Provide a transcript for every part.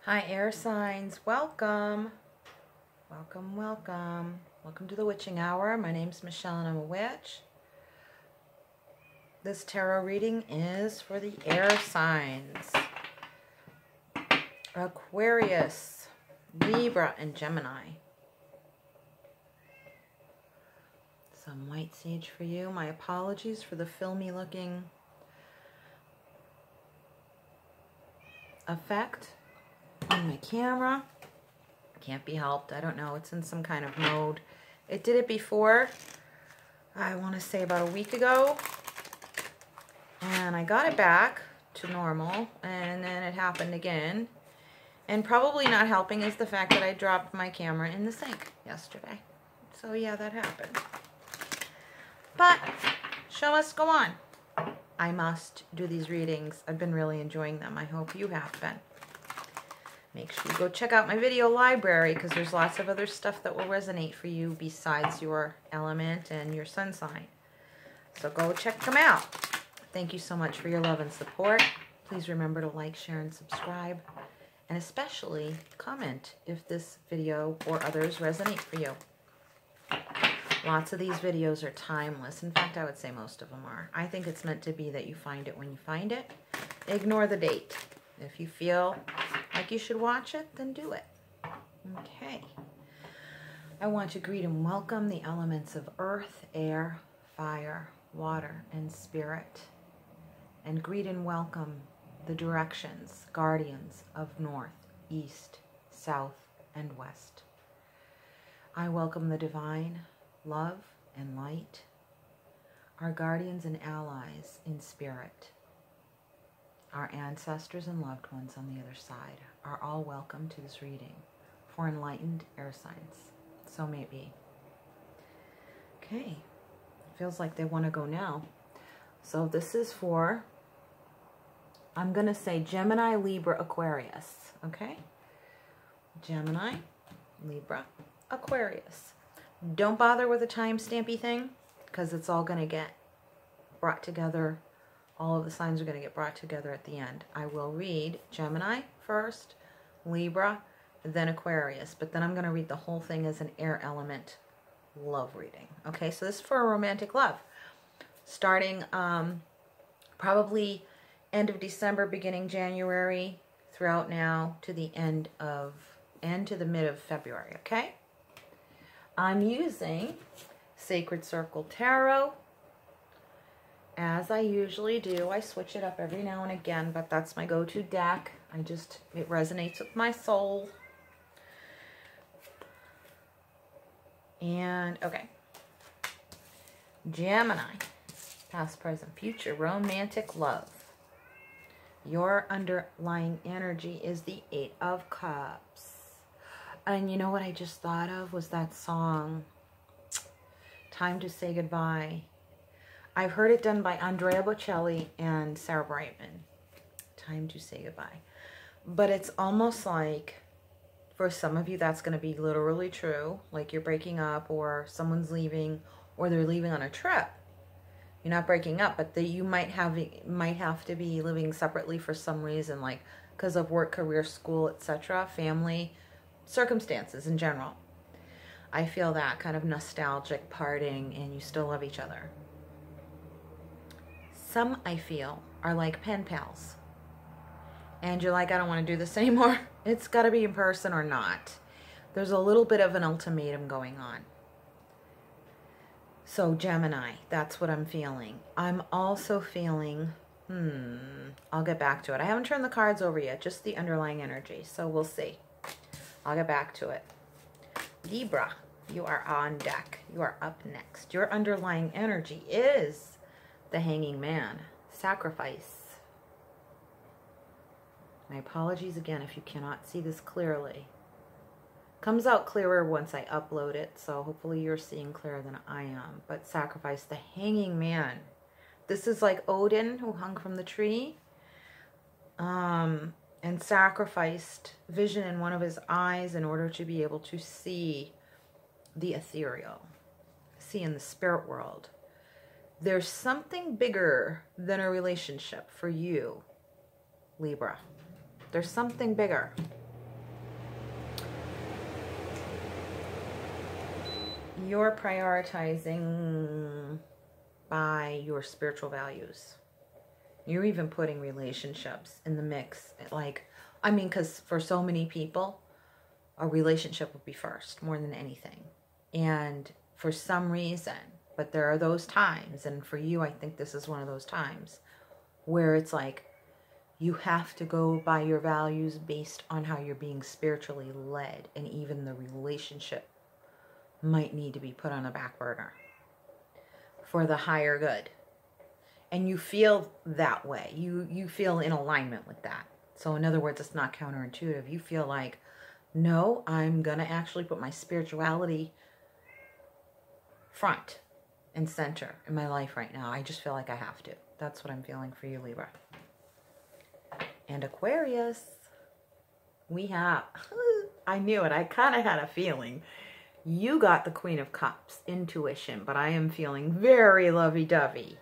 Hi, air signs. Welcome. Welcome, welcome. Welcome to the Witching Hour. My name's Michelle and I'm a witch. This tarot reading is for the air signs. Aquarius, Libra, and Gemini. Some white sage for you. My apologies for the filmy looking effect on my camera. Can't be helped. I don't know. It's in some kind of mode. It did it before. I want to say about a week ago. And I got it back to normal. And then it happened again. And probably not helping is the fact that I dropped my camera in the sink yesterday. So yeah, that happened. But show must go on. I must do these readings. I've been really enjoying them. I hope you have been. Make sure you go check out my video library because there's lots of other stuff that will resonate for you besides your element and your sun sign. So go check them out. Thank you so much for your love and support. Please remember to like, share, and subscribe. And especially comment if this video or others resonate for you. Lots of these videos are timeless. In fact, I would say most of them are. I think it's meant to be that you find it when you find it. Ignore the date. If you feel like you should watch it, then do it. Okay. I want to greet and welcome the elements of earth, air, fire, water, and spirit. And greet and welcome the directions, guardians of north, east, south, and west. I welcome the divine love and light, our guardians and allies in spirit. Our ancestors and loved ones on the other side are all welcome to this reading for enlightened air signs. So may it be. Okay. It feels like they want to go now. So this is for, I'm going to say Gemini, Libra, Aquarius. Okay? Gemini, Libra, Aquarius. Don't bother with a time-stampy thing because it's all going to get brought together. All of the signs are going to get brought together at the end. I will read Gemini first, Libra, then Aquarius. But then I'm going to read the whole thing as an air element love reading. Okay, so this is for a romantic love. Starting probably end of December, beginning January, throughout now to the end to the mid of February. Okay? I'm using Sacred Circle Tarot. As I usually do, I switch it up every now and again, but that's my go-to deck. It resonates with my soul. And, okay. Gemini, past, present, future, romantic love. Your underlying energy is the Eight of Cups. And you know what I just thought of was that song, Time to Say Goodbye. I've heard it done by Andrea Bocelli and Sarah Brightman. Time to Say Goodbye. But it's almost like, for some of you, that's going to be literally true. Like you're breaking up or someone's leaving or they're leaving on a trip. You're not breaking up, but you might have to be living separately for some reason, like because of work, career, school, etc., family, circumstances in general. I feel that kind of nostalgic parting and you still love each other. Some, I feel, are like pen pals. And you're like, I don't want to do this anymore. It's got to be in person or not. There's a little bit of an ultimatum going on. So Gemini, that's what I'm feeling. I'm also feeling, I'll get back to it. I haven't turned the cards over yet, just the underlying energy. So we'll see. I'll get back to it. Libra, you are on deck. You are up next. Your underlying energy is the Hanging Man. Sacrifice. My apologies again if you cannot see this clearly. Comes out clearer once I upload it, so hopefully you're seeing clearer than I am. But sacrifice, the Hanging Man. This is like Odin who hung from the tree. And sacrificed vision in one of his eyes in order to be able to see the ethereal, see in the spirit world. There's something bigger than a relationship for you, Libra. There's something bigger. you're prioritizing by your spiritual values. You're even putting relationships in the mix. Like, I mean, because for so many people, a relationship would be first more than anything. And for some reason, but there are those times, and for you, I think this is one of those times where it's like you have to go by your values based on how you're being spiritually led, and even the relationship might need to be put on a back burner for the higher good. And you feel that way. You feel in alignment with that. So in other words, it's not counterintuitive. You feel like, no, I'm going to actually put my spirituality front and center in my life right now. I just feel like I have to. That's what I'm feeling for you, Libra. And Aquarius, we have, I knew it. I kind of had a feeling. You got the Queen of Cups, intuition, but I am feeling very lovey-dovey.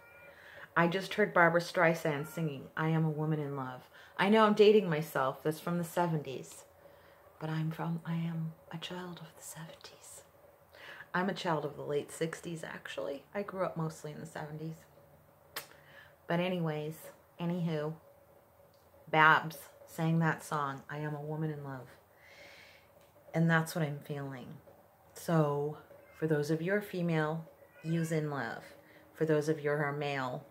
I just heard Barbara Streisand singing, I Am a Woman in Love. I know I'm dating myself. That's from the 70s. But I am a child of the 70s. I'm a child of the late 60s, actually. I grew up mostly in the 70s. But anyways, anywho, Babs sang that song, I Am a Woman in Love. And that's what I'm feeling. So, for those of you who are female, use in love. For those of you who are male,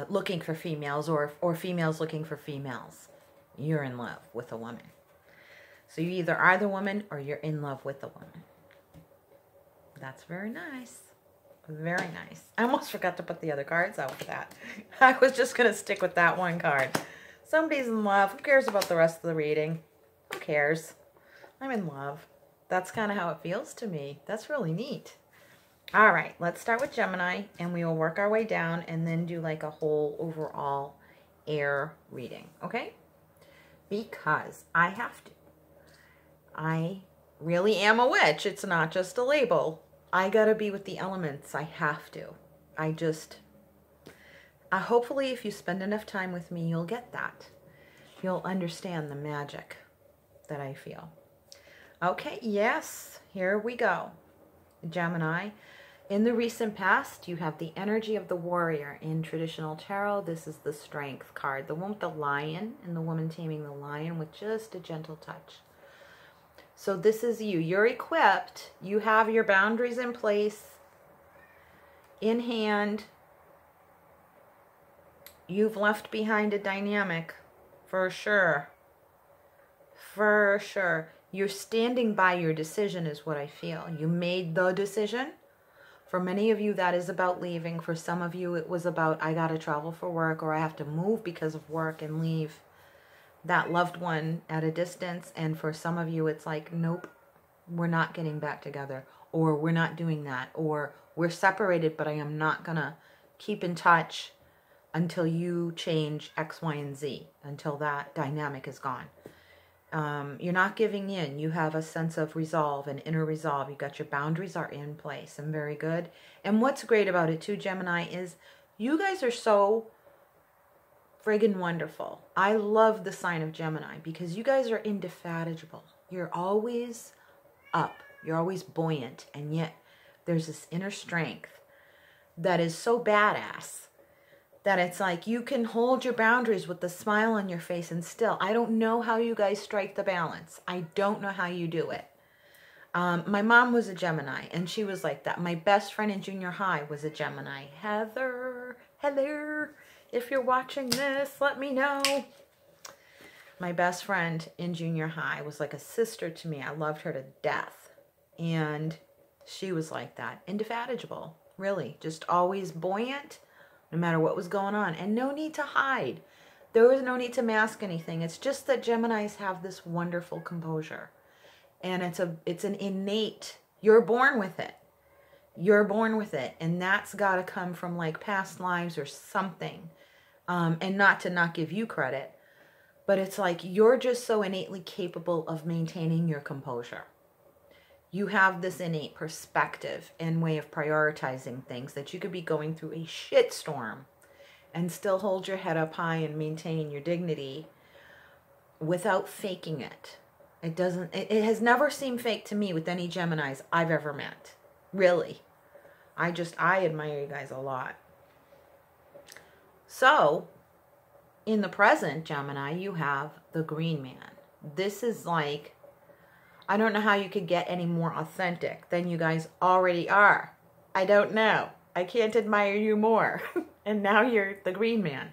looking for females, or females looking for females, you're in love with a woman. So you either are the woman or you're in love with the woman. That's very nice. Very nice. I almost forgot to put the other cards out for that. I was just going to stick with that one card. Somebody's in love. Who cares about the rest of the reading? Who cares? I'm in love. That's kind of how it feels to me. That's really neat. All right, let's start with Gemini, and we will work our way down and then do like a whole overall air reading, okay? Because I have to. I really am a witch. It's not just a label. I gotta be with the elements. I have to. Hopefully if you spend enough time with me, you'll get that. You'll understand the magic that I feel. Okay, yes, here we go. Gemini. In the recent past, you have the energy of the warrior. In traditional tarot, this is the strength card. The one with the lion and the woman taming the lion with just a gentle touch. So this is you. You're equipped. You have your boundaries in place, in hand. You've left behind a dynamic, for sure. For sure. You're standing by your decision is what I feel. You made the decision. For many of you, that is about leaving. For some of you, it was about, I got to travel for work, or I have to move because of work and leave that loved one at a distance. And for some of you, it's like, nope, we're not getting back together, or we're not doing that, or we're separated, but I am not going to keep in touch until you change X, Y, and Z, until that dynamic is gone. You're not giving in. You have a sense of resolve and inner resolve. You got your boundaries are in place and very good. And what's great about it too, Gemini, is you guys are so friggin' wonderful. I love the sign of Gemini because you guys are indefatigable. You're always up. You're always buoyant. And yet there's this inner strength that is so badass that it's like you can hold your boundaries with the smile on your face, and still, I don't know how you guys strike the balance. I don't know how you do it. My mom was a Gemini, and she was like that. My best friend in junior high was a Gemini. Heather, if you're watching this, let me know. My best friend in junior high was like a sister to me. I loved her to death. And she was like that. Indefatigable, really. Just always buoyant, no matter what was going on. And no need to hide. There was no need to mask anything. It's just that Geminis have this wonderful composure. And it's an innate, you're born with it. You're born with it. And that's got to come from like past lives or something. And not to not give you credit. But it's like you're just so innately capable of maintaining your composure. You have this innate perspective and way of prioritizing things that you could be going through a shitstorm and still hold your head up high and maintain your dignity without faking it. It doesn't, it has never seemed fake to me with any Geminis I've ever met. Really. I admire you guys a lot. So, in the present, Gemini, you have the Green Man. This is like, I don't know how you could get any more authentic than you guys already are. I don't know. I can't admire you more. And now you're the Green Man.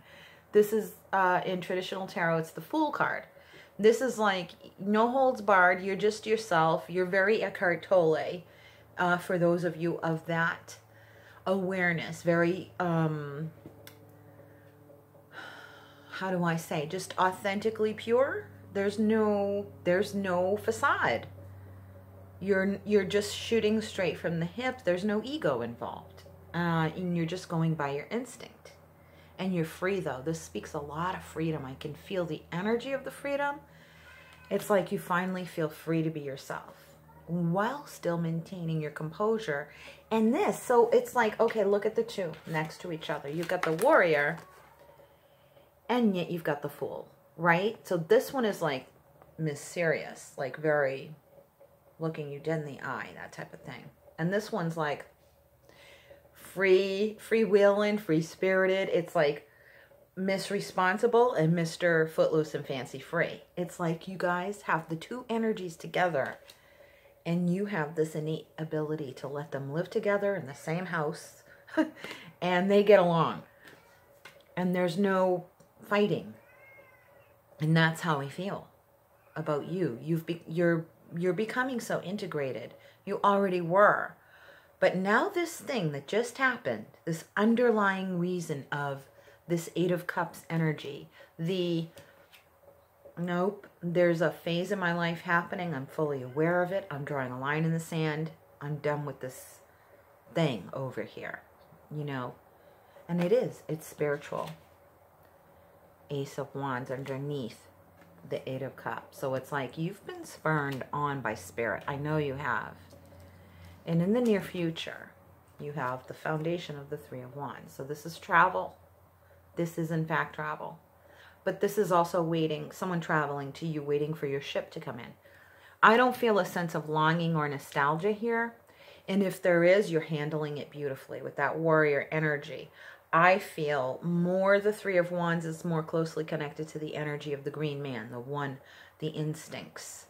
This is, in traditional tarot, it's the Fool card. This is like, no holds barred. You're just yourself. You're very Eckhart Tolle, for those of you of that awareness. Very, how do I say? Just authentically pure. There's no facade. You're just shooting straight from the hip. There's no ego involved. And you're just going by your instinct. And you're free, though. This speaks a lot of freedom. I can feel the energy of the freedom. It's like you finally feel free to be yourself while still maintaining your composure. And this, so it's like, okay, look at the two next to each other. You've got the Warrior, and yet you've got the Fool, right? So this one is like mysterious, like very looking you dead in the eye, that type of thing. And this one's like free-wheeling, free-spirited. It's like Miss Responsible and Mr. Footloose and Fancy Free. It's like you guys have the two energies together, and you have this innate ability to let them live together in the same house, and they get along. And there's no fighting. And that's how I feel about you. You're becoming so integrated. You already were. But now this thing that just happened, this underlying reason of this Eight of Cups energy, nope, there's a phase in my life happening. I'm fully aware of it. I'm drawing a line in the sand. I'm done with this thing over here, you know. And it's spiritual. Ace of Wands underneath the Eight of Cups. So it's like you've been spurned on by spirit. I know you have. And in the near future, you have the foundation of the Three of Wands. So this is travel. This is, in fact, travel. But this is also waiting, someone traveling to you, waiting for your ship to come in. I don't feel a sense of longing or nostalgia here. And if there is, you're handling it beautifully with that Warrior energy. I feel more the Three of Wands is more closely connected to the energy of the Green Man, the instincts,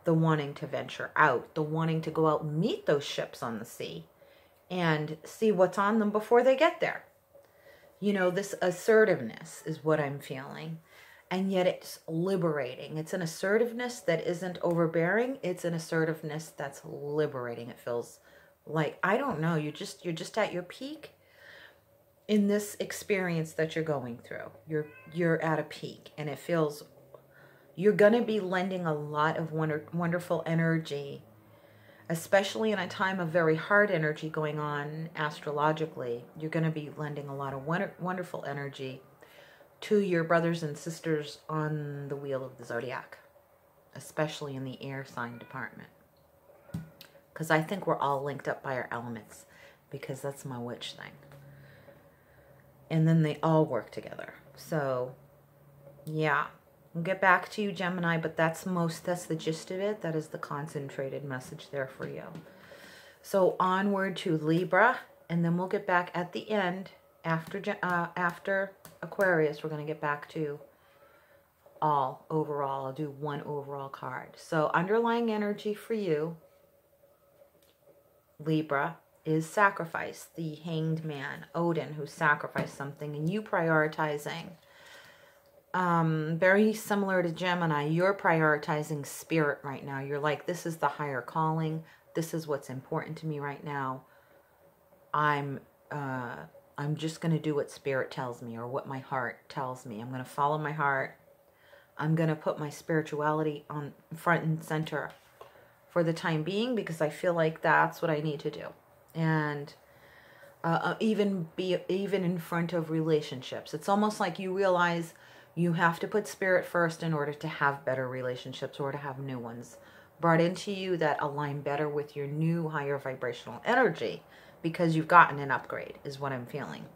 the wanting to venture out, the wanting to go out and meet those ships on the sea and see what's on them before they get there. You know, this assertiveness is what I'm feeling. And yet it's liberating. It's an assertiveness that isn't overbearing. It's an assertiveness that's liberating. It feels like, I don't know, you're just at your peak in this experience that you're going through. You're at a peak, and it feels you're going to be lending a lot of wonderful energy, especially in a time of very hard energy going on astrologically. You're going to be lending a lot of wonderful energy to your brothers and sisters on the wheel of the zodiac, especially in the air sign department. Because I think we're all linked up by our elements, because that's my witch thing. And then they all work together. So, yeah. We'll get back to you, Gemini, but that's the gist of it. That is the concentrated message there for you. So onward to Libra, and then we'll get back at the end after Aquarius. We're going to get back to all overall. I'll do one overall card. So underlying energy for you, Libra, is sacrifice. The Hanged Man, Odin, who sacrificed something, and you prioritizing. Very similar to Gemini, you're prioritizing spirit right now. You're like, this is the higher calling. This is what's important to me right now. I'm just going to do what spirit tells me, or what my heart tells me. I'm going to follow my heart. I'm going to put my spirituality on front and center for the time being, because I feel like that's what I need to do. And even in front of relationships, it's almost like you realize you have to put spirit first in order to have better relationships, or to have new ones brought into you that align better with your new higher vibrational energy, because you've gotten an upgrade, is what I'm feeling.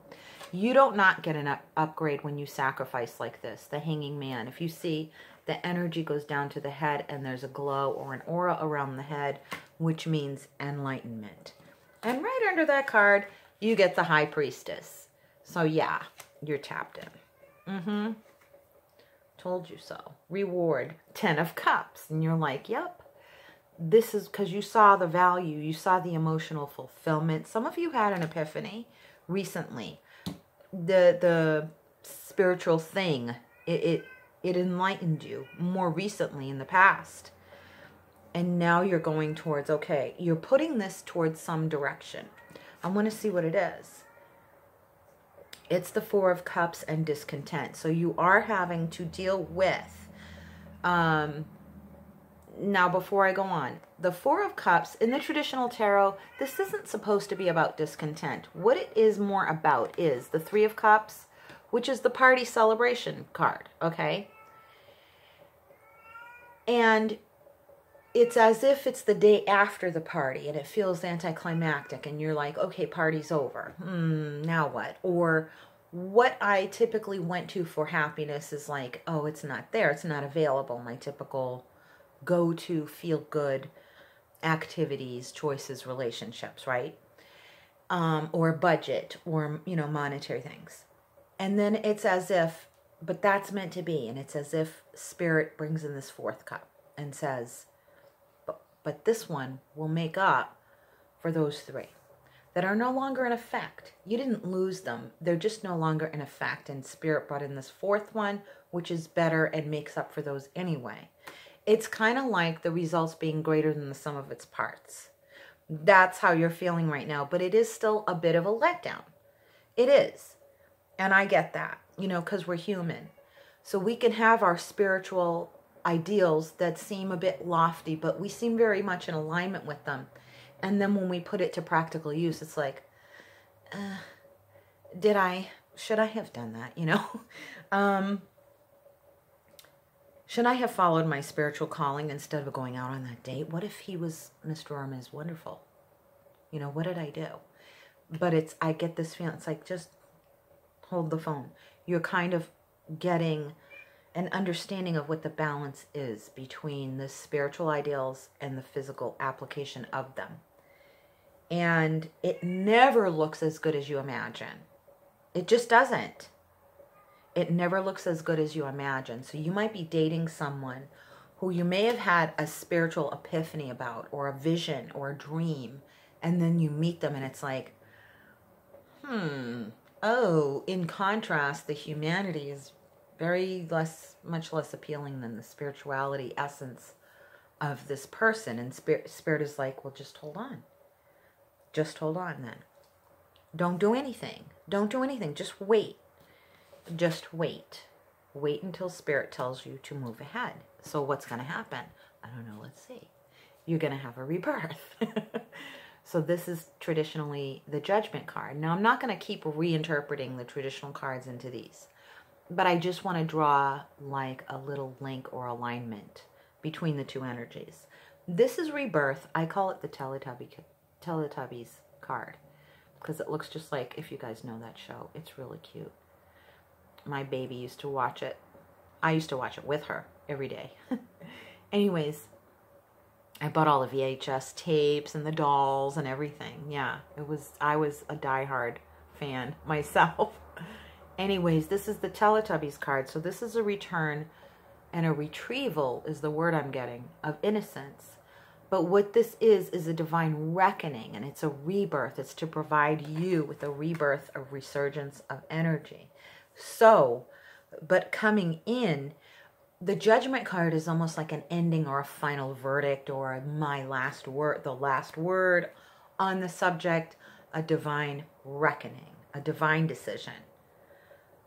You don't not get an upgrade when you sacrifice like this, the Hanging Man. If you see the energy goes down to the head and there's a glow or an aura around the head, which means enlightenment. And right under that card, you get the High Priestess. So yeah, you're tapped in. Told you so. Reward, 10 of Cups. And you're like, yep. This is because you saw the value. You saw the emotional fulfillment. Some of you had an epiphany recently. The spiritual thing, it enlightened you more recently in the past. And now you're going towards, okay, you're putting this towards some direction. I want to see what it is. It's the Four of Cups and discontent. So you are having to deal with, now before I go on, the Four of Cups in the traditional tarot, this isn't supposed to be about discontent. What it is more about is the Three of Cups, which is the party celebration card, okay? And it's as if it's the day after the party and it feels anticlimactic and you're like, okay, party's over. Now what? Or what I typically went to for happiness is like, oh, it's not there. It's not available. My typical go-to feel-good activities, choices, relationships, right? Or budget or, monetary things. And then it's as if, but that's meant to be. And it's as if Spirit brings in this fourth cup and says, but this one will make up for those three that are no longer in effect. You didn't lose them. They're just no longer in effect. And Spirit brought in this fourth one, which is better and makes up for those anyway. It's kind of like the results being greater than the sum of its parts. That's how you're feeling right now. But it is still a bit of a letdown. It is. And I get that, because we're human. So we can have our spiritual ideals that seem a bit lofty, but we seem very much in alignment with them. And then when we put it to practical use, it's like, should I have done that, should I have followed my spiritual calling instead of going out on that date? What if he was Mr. or Ms. Wonderful? What did I do? But I get this feeling, it's like, just hold the phone. You're kind of getting an understanding of what the balance is between the spiritual ideals and the physical application of them. And it never looks as good as you imagine. It just doesn't. It never looks as good as you imagine. So you might be dating someone who you may have had a spiritual epiphany about, or a vision or a dream, and then you meet them and it's like, oh, in contrast, the humanity is much less appealing than the spirituality essence of this person. And spirit is like, well, just hold on. Just hold on then. Don't do anything. Don't do anything. Just wait. Just wait. Wait until Spirit tells you to move ahead. So what's going to happen? I don't know. Let's see. You're going to have a rebirth. So this is traditionally the Judgment card. Now, I'm not going to keep reinterpreting the traditional cards into these. But I just want to draw like a little link or alignment between the two energies. This is rebirth. I call it the Teletubbies card because it looks just like, if you guys know that show, it's really cute. My baby used to watch it. I used to watch it with her every day. Anyways, I bought all the VHS tapes and the dolls and everything. Yeah, I was a diehard fan myself. Anyways, this is the Teletubbies card. So this is a return and a retrieval is the word I'm getting, of innocence. But what this is a divine reckoning, and it's a rebirth. It's to provide you with a rebirth, a resurgence of energy. So, but coming in, the Judgment card is almost like an ending or a final verdict or my last word, the last word on the subject, a divine reckoning, a divine decision.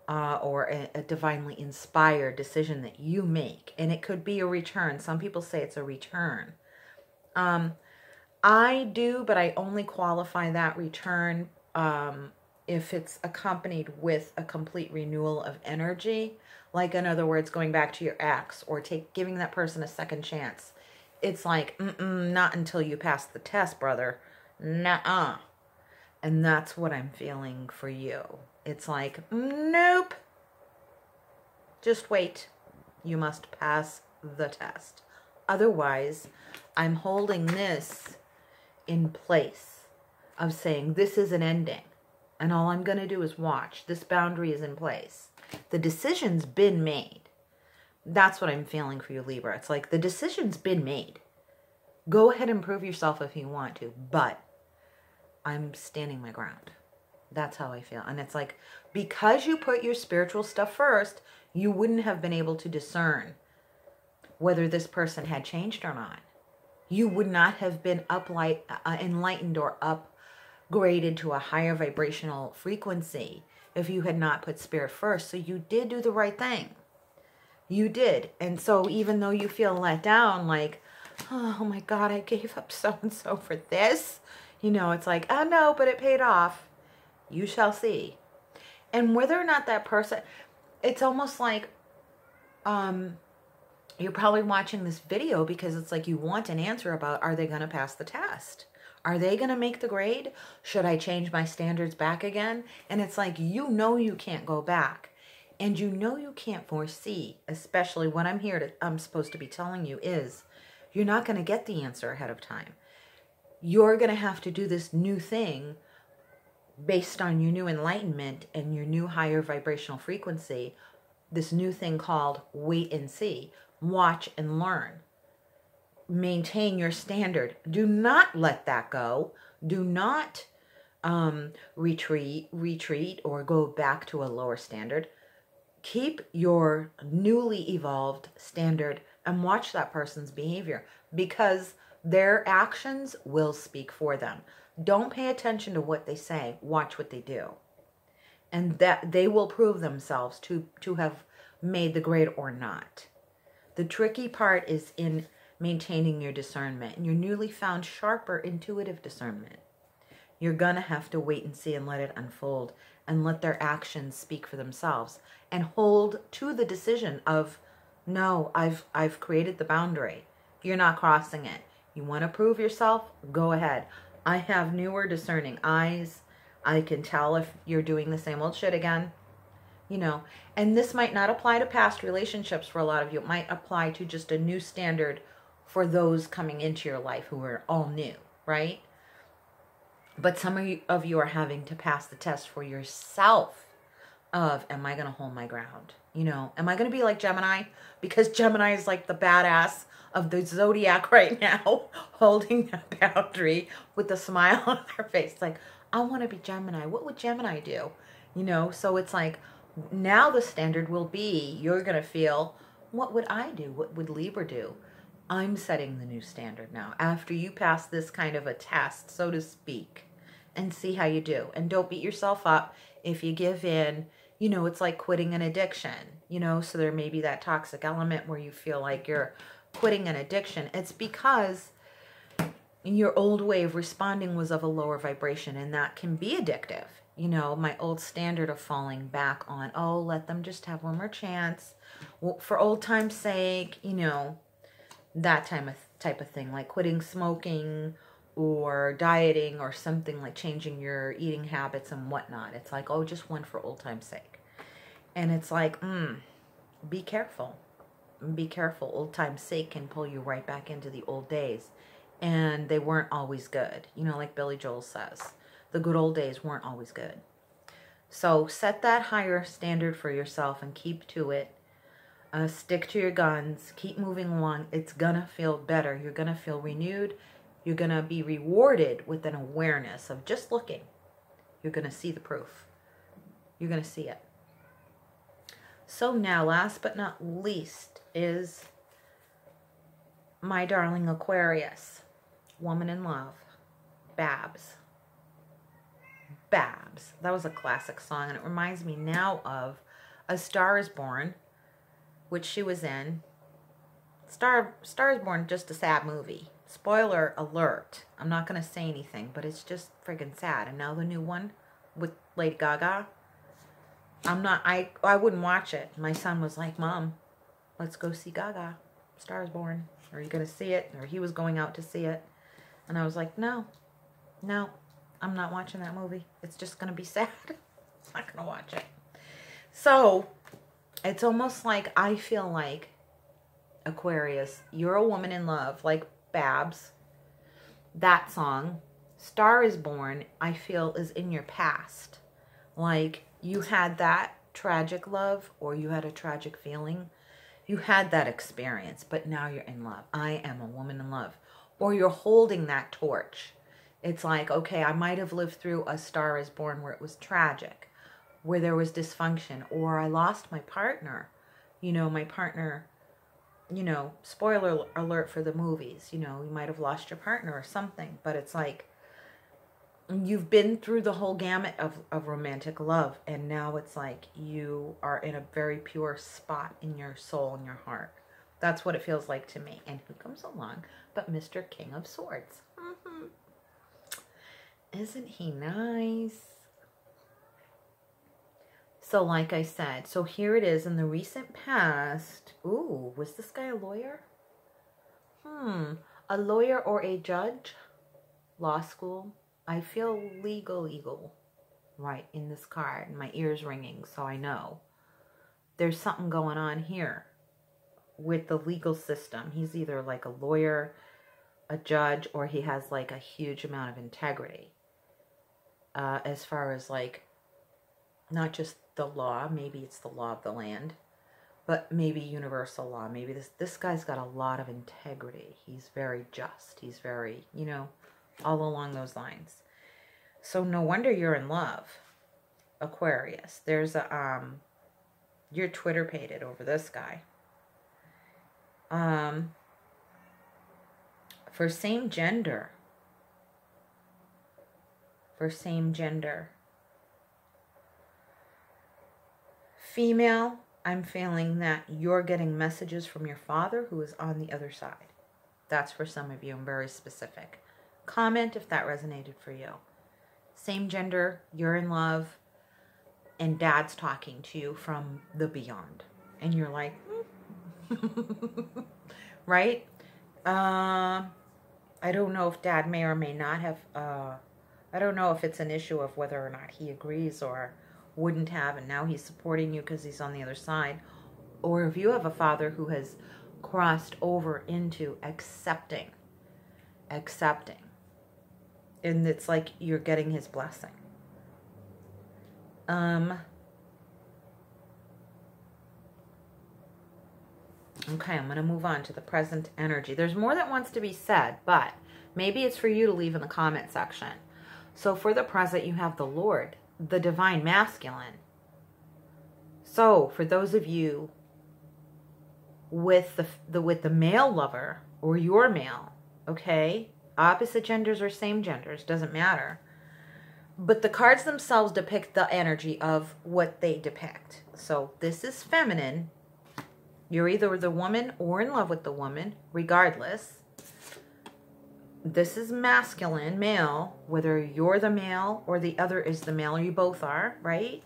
Or a divinely inspired decision that you make. And it could be a return. Some people say it's a return. I do, but I only qualify that return if it's accompanied with a complete renewal of energy. Like, in other words, going back to your ex or giving that person a second chance. It's like, not until you pass the test, brother. Nuh-uh. And that's what I'm feeling for you. It's like, nope. Just wait. You must pass the test. Otherwise, I'm holding this in place of saying this is an ending. And all I'm going to do is watch. This boundary is in place. The decision's been made. That's what I'm feeling for you, Libra. It's like the decision's been made. Go ahead and prove yourself if you want to, but I'm standing my ground. That's how I feel. And it's like, because you put your spiritual stuff first, you wouldn't have been able to discern whether this person had changed or not. You would not have been enlightened or upgraded to a higher vibrational frequency if you had not put spirit first. So you did do the right thing. You did. And so even though you feel let down, like, oh my God, I gave up so-and-so for this, you know, it's like, oh no, but it paid off. You shall see. And whether or not that person, it's almost like you're probably watching this video because it's like you want an answer about, are they going to pass the test? Are they going to make the grade? Should I change my standards back again? And it's like, you know you can't go back. And you know you can't foresee, especially what I'm supposed to be telling you is, you're not going to get the answer ahead of time. You're going to have to do this new thing based on your new enlightenment and your new higher vibrational frequency, this new thing called wait and see, watch and learn. Maintain your standard. Do not let that go. Do not retreat or go back to a lower standard. Keep your newly evolved standard and watch that person's behavior, because their actions will speak for them. Don't pay attention to what they say. Watch what they do. And that they will prove themselves to have made the grade or not. The tricky part is in maintaining your discernment and your newly found sharper intuitive discernment. You're going to have to wait and see and let it unfold and let their actions speak for themselves and hold to the decision of, no, I've created the boundary. You're not crossing it. You want to prove yourself? Go ahead. I have newer discerning eyes. I can tell if you're doing the same old shit again. You know, and this might not apply to past relationships for a lot of you. It might apply to just a new standard for those coming into your life who are all new, right? But some of you are having to pass the test for yourself of, am I going to hold my ground? You know, am I going to be like Gemini? Because Gemini is like the badass of the zodiac right now, holding that boundary with a smile on their face. Like, I want to be Gemini. What would Gemini do? You know, so it's like, now the standard will be, you're going to feel, what would I do? What would Libra do? I'm setting the new standard now. After you pass this kind of a test, so to speak, and see how you do. And don't beat yourself up if you give in. You know, it's like quitting an addiction, you know, so there may be that toxic element where you feel like you're quitting an addiction. It's because your old way of responding was of a lower vibration, and that can be addictive. You know, my old standard of falling back on, oh, let them just have one more chance. Well, for old time's sake, you know, that type of thing, like quitting smoking or dieting or something, like changing your eating habits and whatnot. It's like, oh, just one for old time's sake. And it's like, be careful. Be careful. Old time's sake can pull you right back into the old days. And they weren't always good. You know, like Billy Joel says, the good old days weren't always good. So set that higher standard for yourself and keep to it. Stick to your guns. Keep moving along. It's going to feel better. You're going to feel renewed. You're going to be rewarded with an awareness of just looking. You're going to see the proof. You're going to see it. So now, last but not least, is my darling Aquarius. Woman in Love. Babs. Babs. That was a classic song, and it reminds me now of A Star is Born, which she was in. Star is Born, just a sad movie. Spoiler alert. I'm not going to say anything, but it's just friggin' sad. And now the new one with Lady Gaga. I wouldn't watch it. My son was like, Mom, let's go see Gaga. Star is Born. Are you going to see it? Or he was going out to see it. And I was like, no, I'm not watching that movie. It's just going to be sad. not going to watch it. So it's almost like I feel like, Aquarius, you're a woman in love, like Babs. That song, Star is Born, I feel is in your past. Like you had that tragic love, or you had a tragic feeling. You had that experience, but now you're in love. I am a woman in love. Or you're holding that torch. It's like, okay, I might have lived through A Star is Born where it was tragic, where there was dysfunction, or I lost my partner. You know, my partner, you know, spoiler alert for the movies, you know, you might have lost your partner or something, but it's like, you've been through the whole gamut of romantic love, and now it's like you are in a very pure spot in your soul and your heart. That's what it feels like to me. And who comes along but Mr. King of Swords? Isn't he nice? So like I said, so here it is in the recent past. Ooh, was this guy a lawyer? A lawyer or a judge? Law school? I feel legal, right, in this card. My ear's ringing, so I know. There's something going on here with the legal system. He's either like a lawyer, a judge, or he has like a huge amount of integrity. As far as like, not just the law, maybe it's the law of the land, but maybe universal law. Maybe this guy's got a lot of integrity. He's very just. He's very, you know, all along those lines. So no wonder you're in love, Aquarius. There's a, you're Twitter pated over this guy. For same gender. Female, I'm feeling that you're getting messages from your father who is on the other side. That's for some of you. I'm very specific. Comment if that resonated for you. Same gender, you're in love, and dad's talking to you from the beyond. And you're like, right? I don't know if dad may or may not have, I don't know if it's an issue of whether or not he agrees or wouldn't have, and now he's supporting you because he's on the other side. Or if you have a father who has crossed over into accepting. And it's like you're getting his blessing. Okay, I'm going to move on to the present energy. There's more that wants to be said, but maybe it's for you to leave in the comment section. So for the present, you have the Lord, the divine masculine. So for those of you with the male lover, or your male, okay, opposite genders or same genders, doesn't matter. But the cards themselves depict the energy of what they depict. So this is feminine. You're either the woman or in love with the woman, regardless. This is masculine, male, whether you're the male or the other is the male, or you both are, right?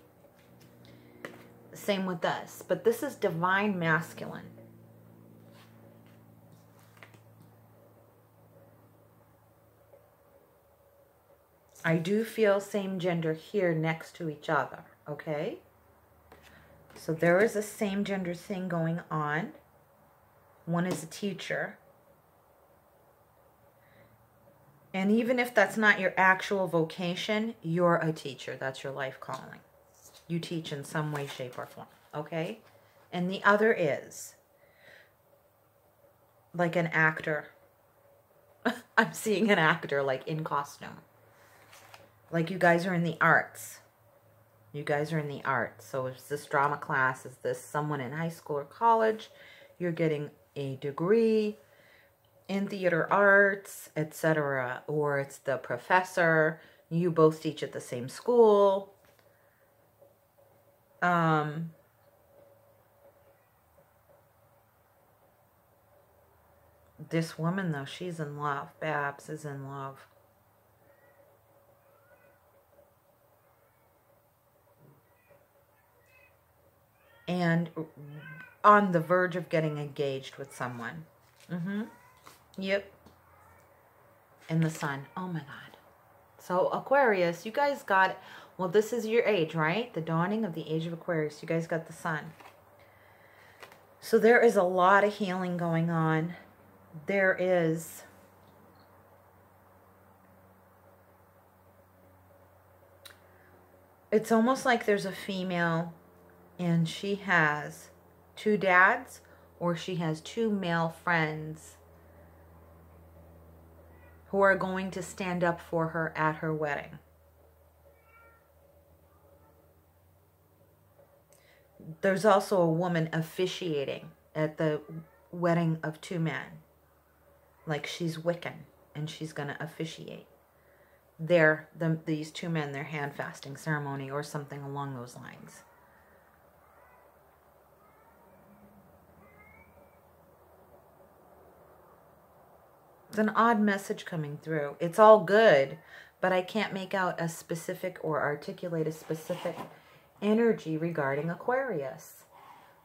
Same with this. But this is divine masculine. I do feel same gender here next to each other, okay? So there is a same gender thing going on. One is a teacher. And even if that's not your actual vocation, you're a teacher. That's your life calling. You teach in some way, shape, or form, okay? And the other is like an actor. I'm seeing an actor like in costume. Like you guys are in the arts. You guys are in the arts. So is this drama class? Is this someone in high school or college? You're getting a degree in theater arts, etc. Or it's the professor. You both teach at the same school. This woman, though, she's in love. Babs is in love. And on the verge of getting engaged with someone. Yep. And the sun. Oh my God. So Aquarius, you guys got, Well, this is your age, right? The dawning of the age of Aquarius. You guys got the sun. So there is a lot of healing going on. There is... It's almost like there's a female and she has 2 dads, or she has 2 male friends who are going to stand up for her at her wedding. There's also a woman officiating at the wedding of 2 men. Like she's Wiccan and she's going to officiate. These 2 men, their hand fasting ceremony or something along those lines. It's an odd message coming through. It's all good, but I can't make out a specific or articulate a specific energy regarding Aquarius.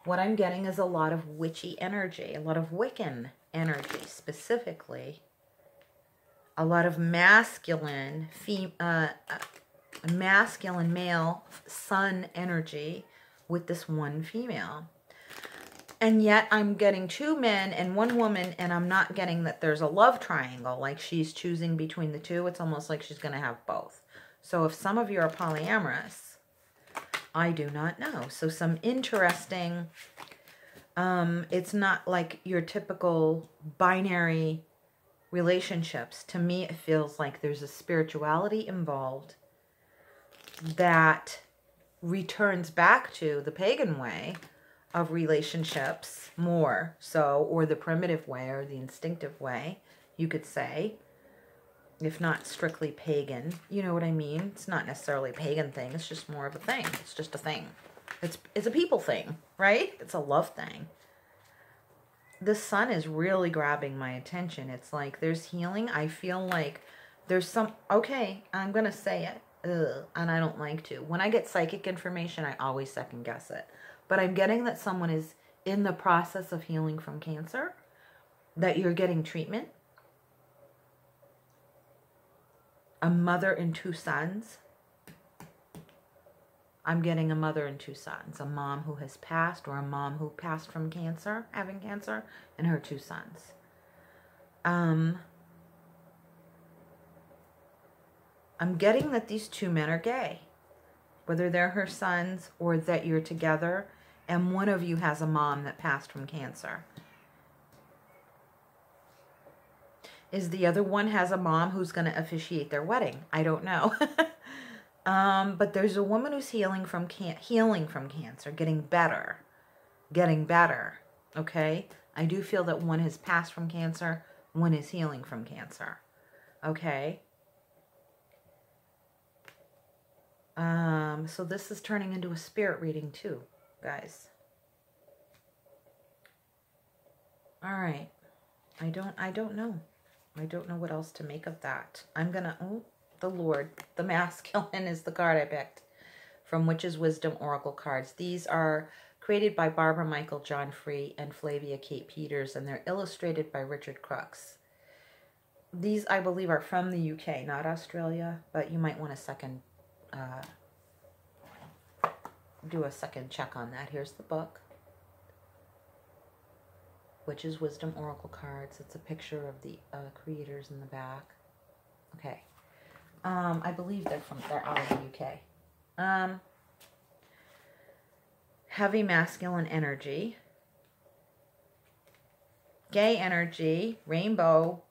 What I'm getting is a lot of witchy energy, a lot of Wiccan energy specifically. A lot of masculine male sun energy with this one female. And yet I'm getting 2 men and 1 woman, and I'm not getting that there's a love triangle, like she's choosing between the 2. It's almost like she's going to have both. So if some of you are polyamorous, I do not know. So some interesting, it's not like your typical binary relationships. To me, it feels like there's a spirituality involved that returns back to the pagan way of relationships more so, or the primitive way or the instinctive way, you could say, if not strictly pagan. You know what I mean? It's not necessarily a pagan thing. It's just more of a thing. It's just a thing. It's a people thing, right? It's a love thing. The sun is really grabbing my attention. It's like there's healing. I feel like there's some... Okay, I'm going to say it. And I don't like to. When I get psychic information, I always second guess it. But I'm getting that someone is in the process of healing from cancer. That you're getting treatment. A mother and 2 sons. I'm getting a mother and 2 sons. A mom who has passed, or a mom who passed from cancer, having cancer, and her 2 sons. I'm getting that these 2 men are gay. Whether they're her sons or that you're together, and one of you has a mom that passed from cancer. Is the other one has a mom who's going to officiate their wedding? I don't know. But there's a woman who's healing from cancer, getting better. Okay? I do feel that one has passed from cancer, one is healing from cancer. Okay? So this is turning into a spirit reading too, guys. All right. I don't know. I don't know what else to make of that. I'm going to... Oh, the Lord. The masculine is the card I picked from Witch's Wisdom Oracle cards. These are created by Barbara Michael, John Free, and Flavia Kate Peters, and they're illustrated by Richard Crooks. These, I believe, are from the UK, not Australia, but you might want to do a second check on that. Here's the book. Witch's Wisdom Oracle cards. It's a picture of the creators in the back. Okay. I believe they're out of the UK. Heavy masculine energy. Gay energy. Rainbow.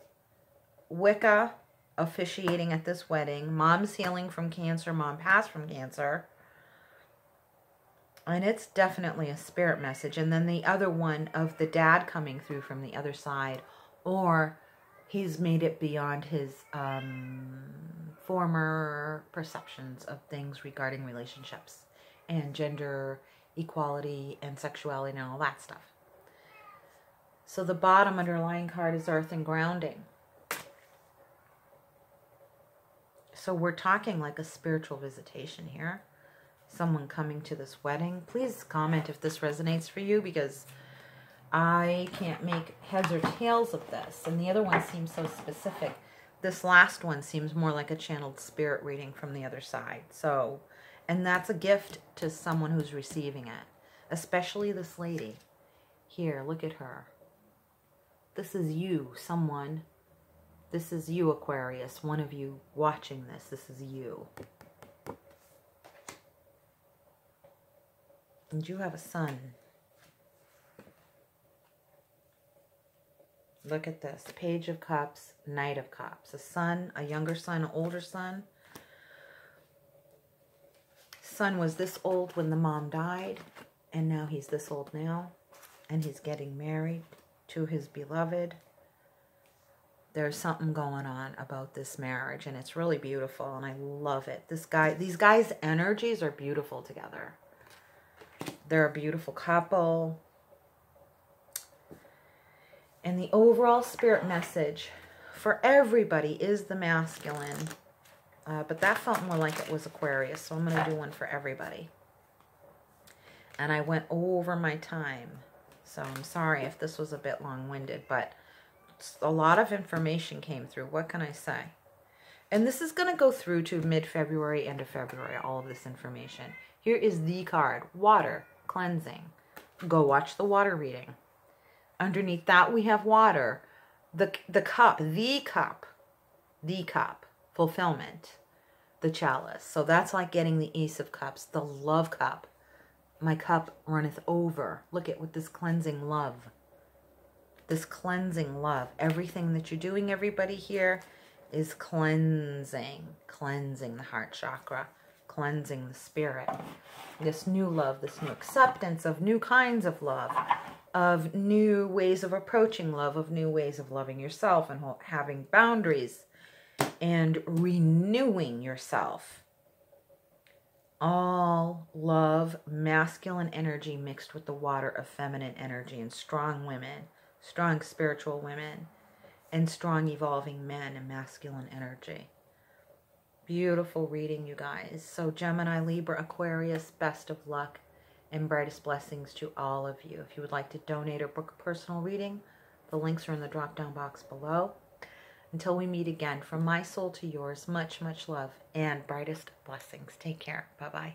Wicca officiating at this wedding. Mom's healing from cancer. Mom passed from cancer. And it's definitely a spirit message. And then the other one of the dad coming through from the other side. Or he's made it beyond his former perceptions of things regarding relationships. And gender equality and sexuality and all that stuff. So the bottom underlying card is Earth and Grounding. So we're talking like a spiritual visitation here. Someone coming to this wedding. Please comment if this resonates for you, because I can't make heads or tails of this. And the other one seems so specific. This last one seems more like a channeled spirit reading from the other side. So, and that's a gift to someone who's receiving it, especially this lady. Here, look at her. This is you, someone. This is you, Aquarius. One of you watching this. This is you. And you have a son. Look at this. Page of Cups, Knight of Cups. A son, a younger son, an older son. Son was this old when the mom died, and now he's this old now, and he's getting married to his beloved. There's something going on about this marriage, and it's really beautiful, and I love it. These guys' energies are beautiful together. They're a beautiful couple. And the overall spirit message for everybody is the masculine. But that felt more like it was Aquarius, so I'm going to do one for everybody. And I went over my time, so I'm sorry if this was a bit long-winded, but a lot of information came through. What can I say? And this is going to go through to mid-February, end of February, all of this information. Here is the card, water, cleansing. Go watch the water reading. Underneath that we have water, the cup, fulfillment, the chalice. So that's like getting the Ace of Cups, the love cup. My cup runneth over. Look at with this cleansing love. This cleansing love. Everything that you're doing, everybody here, is cleansing. Cleansing the heart chakra. Cleansing the spirit. This new love, this new acceptance of new kinds of love. Of new ways of approaching love. Of new ways of loving yourself. And having boundaries. And renewing yourself. All love, masculine energy mixed with the water of feminine energy, and strong women, strong spiritual women, and strong evolving men and masculine energy. Beautiful reading, you guys. So Gemini, Libra, Aquarius, best of luck and brightest blessings to all of you. If you would like to donate or book a personal reading, the links are in the drop-down box below. Until we meet again, from my soul to yours, much, much love and brightest blessings. Take care. Bye-bye.